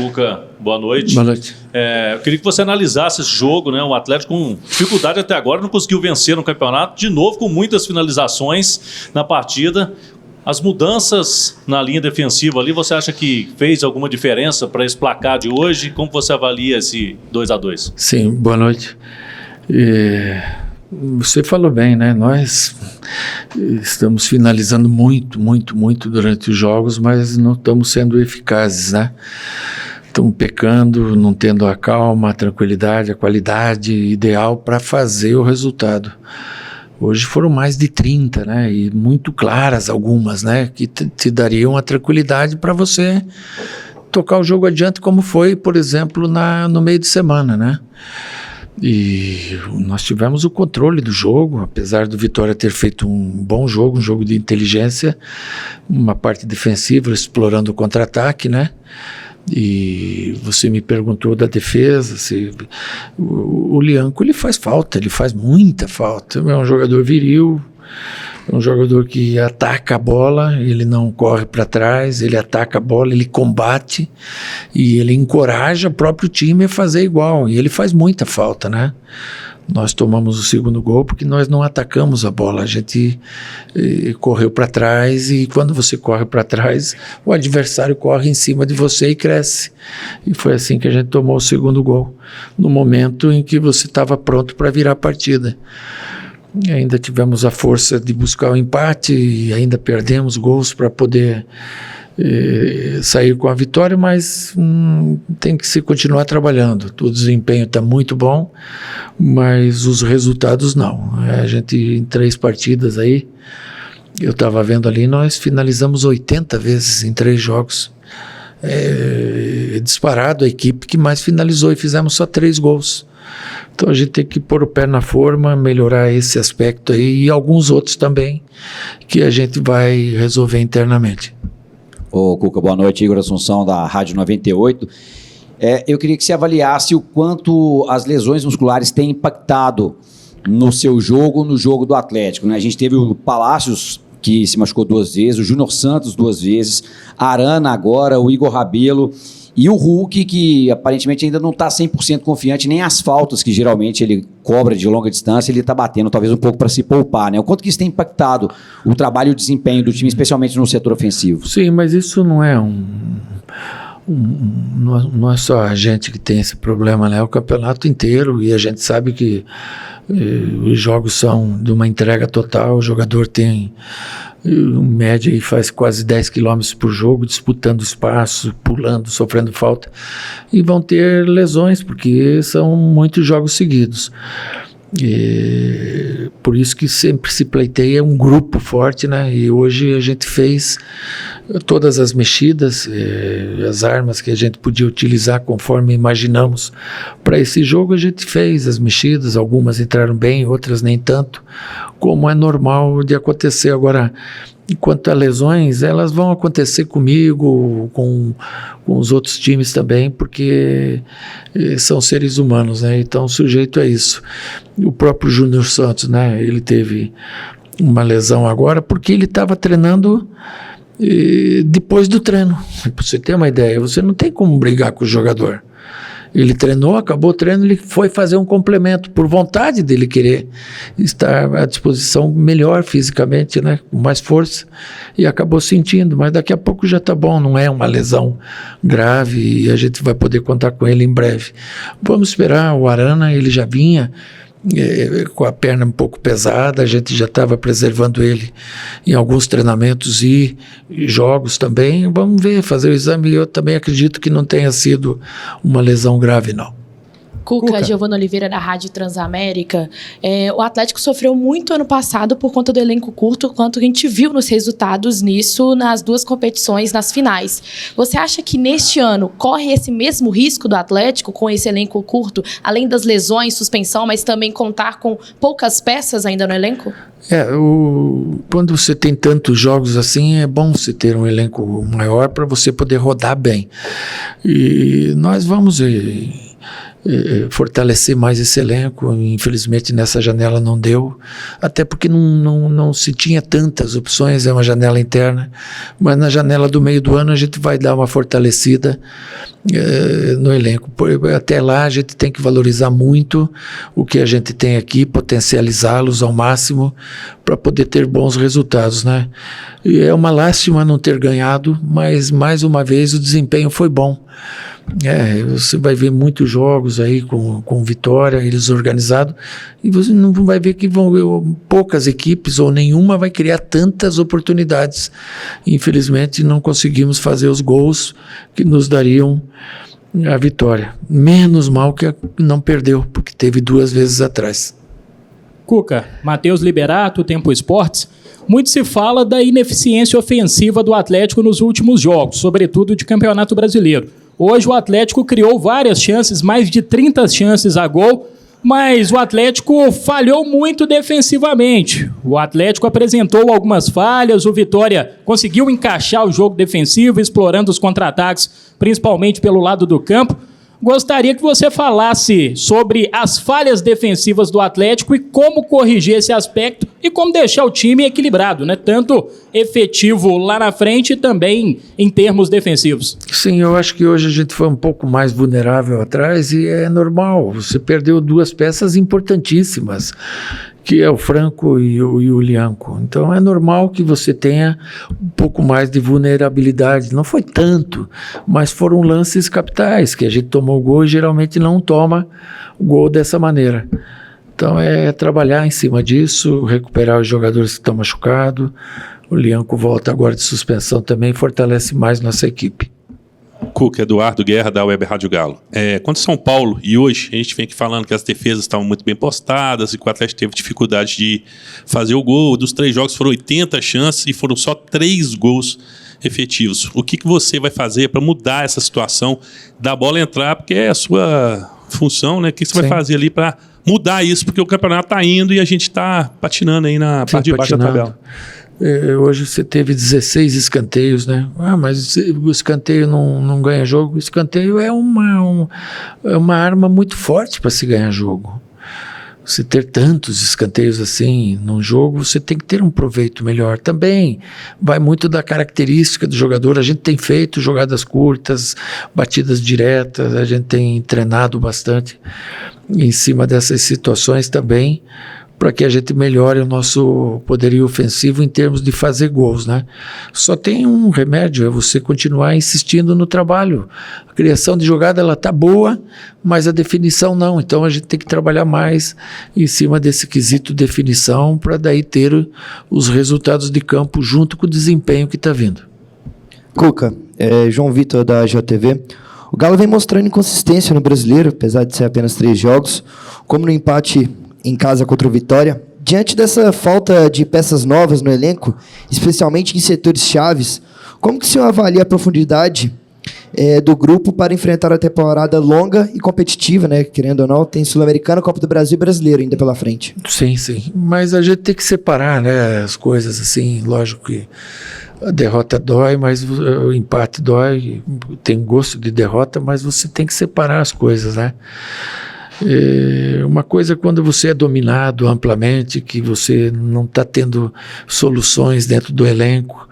Cuca, boa noite. Boa noite. Eu queria que você analisasse esse jogo, né? O Atlético com dificuldade até agora, não conseguiu vencer no campeonato, de novo com muitas finalizações na partida. As mudanças na linha defensiva ali, você acha que fez alguma diferença para esse placar de hoje? Como você avalia esse 2-2? Sim, boa noite. Você falou bem, né? Nós estamos finalizando muito durante os jogos, mas não estamos sendo eficazes, né? Estamos pecando, não tendo a calma, a tranquilidade, a qualidade ideal para fazer o resultado. Hoje foram mais de 30, né? E muito claras algumas, né? Que te dariam a tranquilidade para você tocar o jogo adiante, como foi, por exemplo, no meio de semana, né? E nós tivemos o controle do jogo, apesar do Vitória ter feito um bom jogo, um jogo de inteligência, uma parte defensiva, explorando o contra-ataque, né? E você me perguntou da defesa, o Lianco, ele faz falta, ele faz muita falta, é um jogador viril, é um jogador que ataca a bola, ele não corre para trás, ele ataca a bola, ele combate e ele encoraja o próprio time a fazer igual, e ele faz muita falta, né? Nós tomamos o segundo gol porque nós não atacamos a bola, a gente correu para trás, e quando você corre para trás, o adversário corre em cima de você e cresce. E foi assim que a gente tomou o segundo gol, no momento em que você estava pronto para virar a partida. E ainda tivemos a força de buscar o empate e ainda perdemos gols para poder sair com a vitória, mas tem que se continuar trabalhando. O desempenho está muito bom, mas os resultados não. A gente, em 3 partidas aí, eu estava vendo ali, nós finalizamos 80 vezes em 3 jogos. Disparado a equipe que mais finalizou, e fizemos só 3 gols. Então a gente tem que pôr o pé na forma, melhorar esse aspecto aí e alguns outros também, que a gente vai resolver internamente. Ô Cuca, boa noite, Igor Assunção da Rádio 98. Eu queria que você avaliasse o quanto as lesões musculares têm impactado no seu jogo, no jogo do Atlético, né? A gente teve o Palácios, que se machucou 2 vezes, o Júnior Santos 2 vezes, a Arana agora, o Igor Rabelo e o Hulk, que aparentemente ainda não está 100% confiante, nem as faltas que geralmente ele cobra de longa distância, ele está batendo talvez um pouco para se poupar, né? O quanto que isso tem impactado o trabalho e o desempenho do time, especialmente no setor ofensivo? Sim, mas isso não é não é só a gente que tem esse problema, né? É o campeonato inteiro, e a gente sabe que os jogos são de uma entrega total, o jogador tem em média e faz quase 10 quilômetros por jogo, disputando espaço, pulando, sofrendo falta, e vão ter lesões, porque são muitos jogos seguidos. Por isso que sempre se pleiteia um grupo forte, né? E hoje a gente fez todas as mexidas, as armas que a gente podia utilizar conforme imaginamos para esse jogo, a gente fez as mexidas, algumas entraram bem, outras nem tanto, como é normal de acontecer. Agora, quanto a lesões, elas vão acontecer comigo, com os outros times também, porque são seres humanos, né? Então, sujeito a isso. O próprio Júnior Santos, né? Ele teve uma lesão agora porque ele estava treinando depois do treino. Para você ter uma ideia, você não tem como brigar com o jogador. Ele treinou, acabou o treino, ele foi fazer um complemento, por vontade dele querer estar à disposição melhor fisicamente, né, com mais força, e acabou sentindo, mas daqui a pouco já está bom, não é uma lesão grave, e a gente vai poder contar com ele em breve. Vamos esperar. O Arana, ele já vinha com a perna um pouco pesada, a gente já estava preservando ele em alguns treinamentos e jogos também. Vamos ver, fazer o exame. Eu também acredito que não tenha sido uma lesão grave, não. Cuca, Giovana Oliveira da Rádio Transamérica. O Atlético sofreu muito ano passado por conta do elenco curto, quanto a gente viu nos resultados nisso nas 2 competições, nas finais. Você acha que neste ano corre esse mesmo risco do Atlético com esse elenco curto, além das lesões, suspensão, mas também contar com poucas peças ainda no elenco? Quando você tem tantos jogos assim, é bom você ter um elenco maior para você poder rodar bem. E nós vamos fortalecer mais esse elenco. Infelizmente nessa janela não deu, até porque não se tinha tantas opções, é uma janela interna, mas na janela do meio do ano a gente vai dar uma fortalecida no elenco. Até lá a gente tem que valorizar muito o que a gente tem aqui, potencializá-los ao máximo para poder ter bons resultados, né? E é uma lástima não ter ganhado, mas mais uma vez o desempenho foi bom. Você vai ver muitos jogos aí com vitória, eles organizados, e você não vai ver que poucas equipes ou nenhuma vai criar tantas oportunidades. Infelizmente não conseguimos fazer os gols que nos dariam a vitória. Menos mal que não perdeu, porque teve 2 vezes atrás. Cuca, Matheus Liberato, Tempo Esportes. Muito se fala da ineficiência ofensiva do Atlético nos últimos jogos, sobretudo de Campeonato Brasileiro. Hoje o Atlético criou várias chances, mais de 30 chances a gol, mas o Atlético falhou muito defensivamente. O Atlético apresentou algumas falhas, o Vitória conseguiu encaixar o jogo defensivo, explorando os contra-ataques, principalmente pelo lado do campo. Gostaria que você falasse sobre as falhas defensivas do Atlético e como corrigir esse aspecto e como deixar o time equilibrado, né? Tanto efetivo lá na frente e também em termos defensivos. Sim, eu acho que hoje a gente foi um pouco mais vulnerável atrás e é normal. Você perdeu 2 peças importantíssimas, que é o Franco e o Lianco. Então é normal que você tenha um pouco mais de vulnerabilidade. Não foi tanto, mas foram lances capitais, que a gente tomou o gol e geralmente não toma o gol dessa maneira. Então é trabalhar em cima disso, recuperar os jogadores que estão machucados. O Lianco volta agora de suspensão também, fortalece mais nossa equipe. Cuca, Eduardo Guerra, da Web Rádio Galo. Contra São Paulo, e hoje a gente vem aqui falando que as defesas estavam muito bem postadas e que o Atlético teve dificuldade de fazer o gol. Dos 3 jogos foram 80 chances e foram só 3 gols efetivos. O que você vai fazer para mudar essa situação da bola entrar, porque é a sua função, né? O que você vai fazer ali para mudar isso? Porque o campeonato está indo e a gente está patinando aí na parte de baixo da tabela. Hoje você teve 16 escanteios, né? Mas o escanteio não ganha jogo. O escanteio é uma arma muito forte para se ganhar jogo. Você ter tantos escanteios assim num jogo, você tem que ter um proveito melhor. Também vai muito da característica do jogador. A gente tem feito jogadas curtas, batidas diretas, a gente tem treinado bastante em cima dessas situações também, para que a gente melhore o nosso poderio ofensivo em termos de fazer gols, né? Só tem um remédio, é você continuar insistindo no trabalho. A criação de jogada, ela tá boa, mas a definição não. Então a gente tem que trabalhar mais em cima desse quesito definição, para daí ter os resultados de campo junto com o desempenho que está vindo. Cuca, João Vitor da JTV. O Galo vem mostrando inconsistência no Brasileiro, apesar de ser apenas 3 jogos, como no empate em casa contra o Vitória. Diante dessa falta de peças novas no elenco, especialmente em setores chaves, como que o senhor avalia a profundidade do grupo para enfrentar a temporada longa e competitiva, né? Querendo ou não, tem Sul-Americana, Copa do Brasil e Brasileiro ainda pela frente. Sim, mas a gente tem que separar, né, as coisas assim. Lógico que a derrota dói, mas o empate dói, tem gosto de derrota, mas você tem que separar as coisas, né? Uma coisa é quando você é dominado amplamente, que você não está tendo soluções dentro do elenco,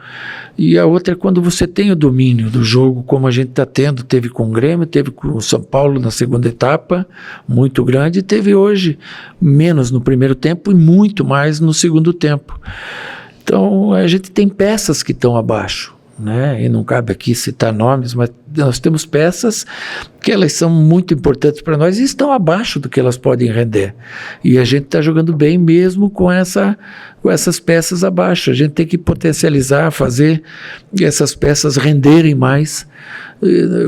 e a outra é quando você tem o domínio do jogo, como a gente está tendo, teve com o Grêmio, teve com o São Paulo na segunda etapa, muito grande, e teve hoje menos no primeiro tempo e muito mais no segundo tempo. Então a gente tem peças que estão abaixo, né? E não cabe aqui citar nomes, mas nós temos peças que elas são muito importantes para nós e estão abaixo do que elas podem render. E a gente está jogando bem mesmo com essas peças abaixo. A gente tem que potencializar, fazer essas peças renderem mais,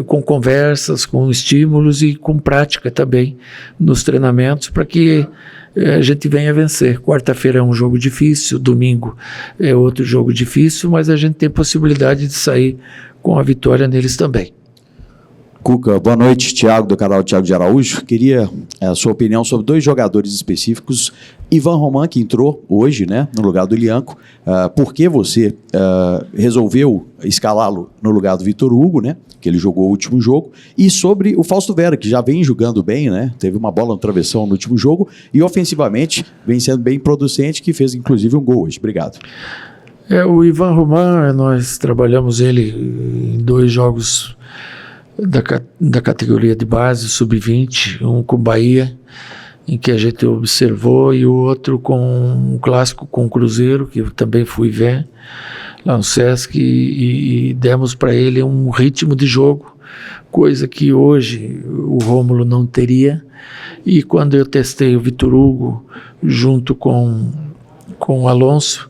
com conversas, com estímulos e com prática também nos treinamentos, para que a gente venha vencer. Quarta-feira é um jogo difícil, domingo é outro jogo difícil, mas a gente tem possibilidade de sair com a vitória neles também. Cuca, boa noite. Thiago, do canal Thiago de Araújo. Queria a sua opinião sobre 2 jogadores específicos. Ivan Roman, que entrou hoje, né, no lugar do Lianco. Por que você resolveu escalá-lo no lugar do Vitor Hugo, né, que ele jogou o último jogo? E sobre o Fausto Vera, que já vem jogando bem, né, teve uma bola no travessão no último jogo e ofensivamente vem sendo bem producente, que fez inclusive um gol hoje. Obrigado. O Ivan Roman, nós trabalhamos ele em 2 jogos da categoria de base, sub-20, um com Bahia, em que a gente observou, e o outro com um clássico com o Cruzeiro, que eu também fui ver lá no Sesc, e demos para ele um ritmo de jogo, coisa que hoje o Rômulo não teria. E quando eu testei o Vitor Hugo junto com o Alonso,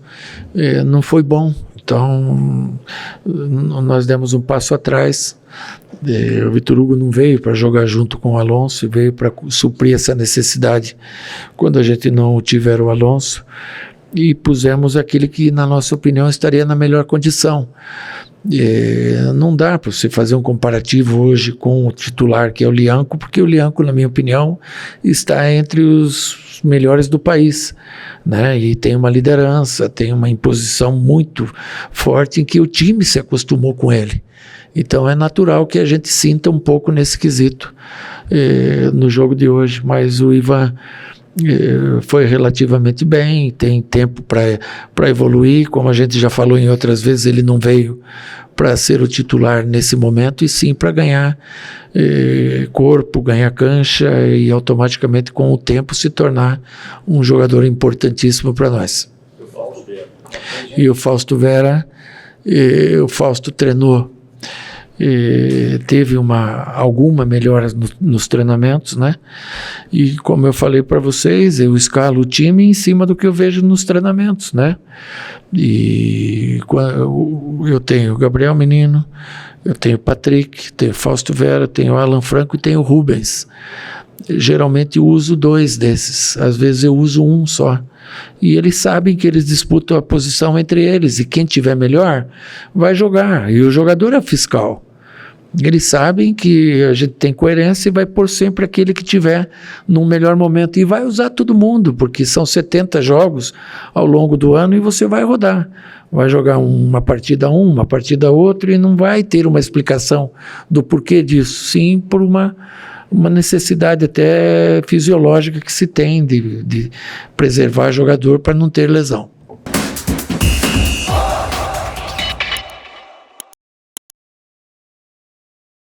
não foi bom. Então nós demos um passo atrás. O Vitor Hugo não veio para jogar junto com o Alonso, veio para suprir essa necessidade quando a gente não tiver o Alonso, e pusemos aquele que, na nossa opinião, estaria na melhor condição. Não dá para você fazer um comparativo hoje com o titular, que é o Lianco, porque o Lianco, na minha opinião, está entre os melhores do país, né? E tem uma liderança, tem uma imposição muito forte em que o time se acostumou com ele. Então é natural que a gente sinta um pouco nesse quesito no jogo de hoje, mas o Ivan foi relativamente bem, tem tempo para evoluir. Como a gente já falou em outras vezes, ele não veio para ser o titular nesse momento, e sim para ganhar corpo, ganhar cancha, e automaticamente com o tempo se tornar um jogador importantíssimo para nós. E o Fausto Vera, o Fausto treinou, teve alguma melhora nos treinamentos, né? E como eu falei para vocês, eu escalo o time em cima do que eu vejo nos treinamentos, né? E eu tenho o Gabriel Menino, eu tenho o Patrick, tenho o Fausto Vera, tenho o Alan Franco e tenho o Rubens. Geralmente eu uso 2 desses, às vezes eu uso um só. E eles sabem que eles disputam a posição entre eles, e quem tiver melhor vai jogar, e o jogador é fiscal. Eles sabem que a gente tem coerência e vai pôr sempre aquele que tiver num melhor momento, e vai usar todo mundo, porque são 70 jogos ao longo do ano e você vai rodar. Vai jogar uma partida uma partida outra, e não vai ter uma explicação do porquê disso, sim por uma necessidade até fisiológica que se tem de preservar o jogador para não ter lesão.